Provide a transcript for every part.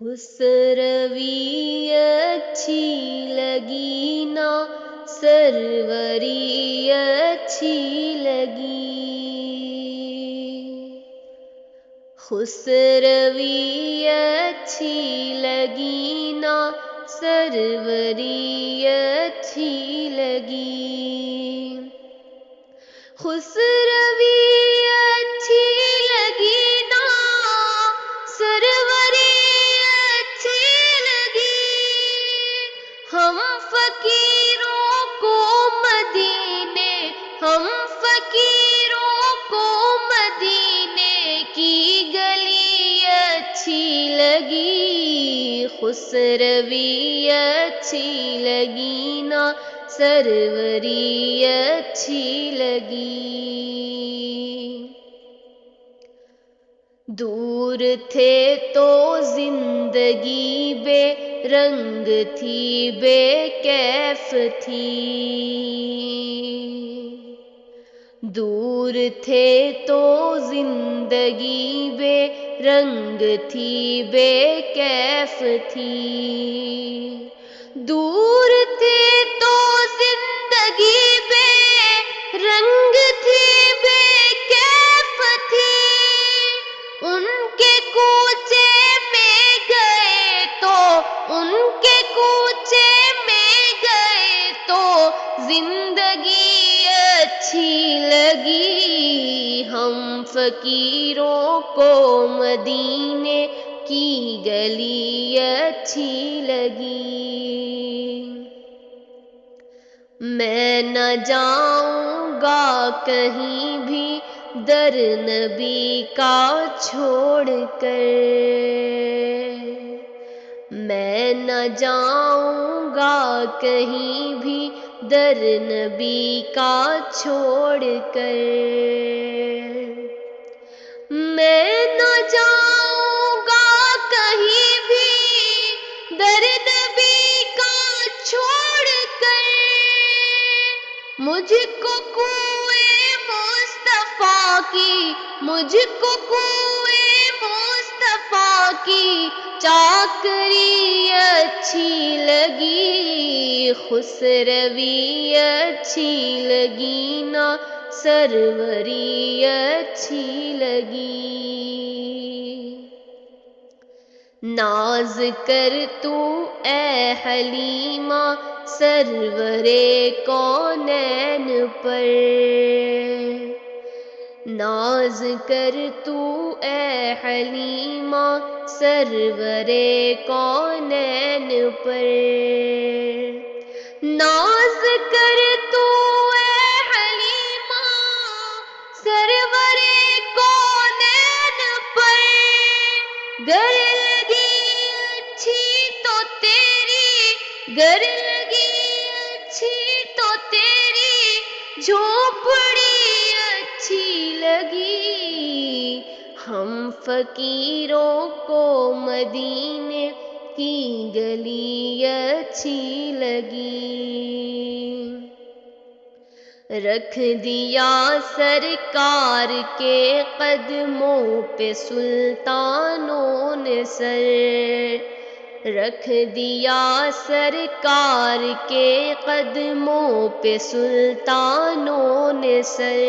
خسروی اچھی لگی نا سروری اچھی لگی، خسروی اچھی لگی نا سروری اچھی لگی، خسروی اچھی لگی نا سروری اچھی لگی، ہم فقیروں کو مدینے، ہم فقیروں کو مدینے کی گلی اچھی لگی، خسروی اچھی لگی نا سروری اچھی لگی، دور تھے تو زندگی بے رنگ تھی بے کیف تھی، دور تھے تو زندگی بے رنگ تھی بے کیف تھی، دور تھے تو زندگی بے رنگ تھی بے کیف تھی، ان کے کوچے میں گئے تو، ان کے کوچے میں گئے تو زندگی اچھی لگی، ہم فقیروں کو مدینے کی گلی اچھی لگی، میں نہ جاؤں گا کہیں بھی در نبی کا چھوڑ کر، میں نہ جاؤں گا کہیں بھی در نبی کا چھوڑ کر، میں نہ جاؤں گا کہیں بھی در نبی کا چھوڑ کر، مجھ کو کوئے مصطفیٰ کی، مجھ کو کوئے مصطفیٰ کی چاکری اچھی لگی، خسروی اچھی لگی نا سروری اچھی لگی، ناز کر تو اے حلیمہ سرور کونین پر، ناز کر تو اے حلیمہ سرور کونین پر، ناز کر تو اے حلیمہ سرور کونین پر، گر لگی اچھی تو تیری، گر لگی اچھی تو تیری جھوپڑی اچھی لگی، ہم فقیروں کو مدینے کی گلی اچھی لگی، رکھ دیا سرکار کے قدموں پہ سلطانوں نے سر، رکھ دیا سرکار کے قدموں پہ سلطانوں نے سر،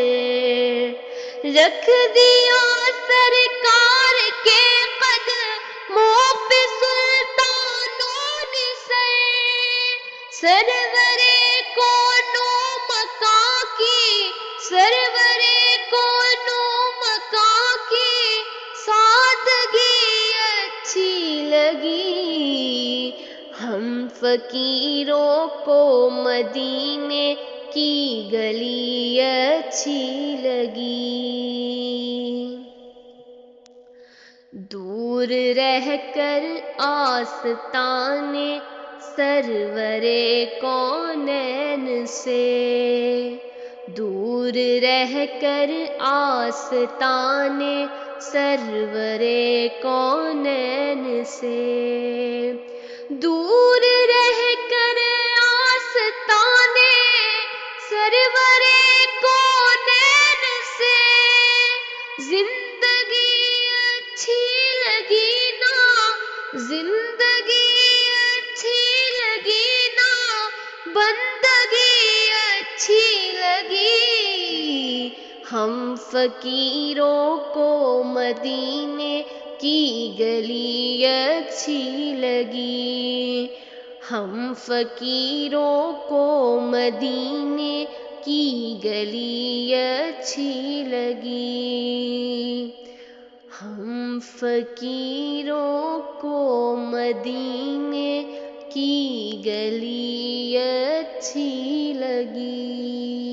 رکھ دیا سرکار کے قدموں پہ سلطانوں نے سر، سرور کونو مکان کی، سرور کونو مکان کی سادگی اچھی لگی، ہم فقیروں کو مدینے کی گلی اچھی لگی، دور رہ کر آستانے سرور کونین سے، دور رہ کر آستانے سرور کونین سے، دور رہ کر آستانے سرور کونین سے، زندگی اچھی لگی نا زندگی اچھی لگی نا بندگی اچھی لگی، ہم فقیروں کو مدینے کی گلی اچھی لگی، ہم فقیروں کو مدینے کی گلی اچھی لگی، ہم فقیروں کو مدینے کی گلی اچھی لگی۔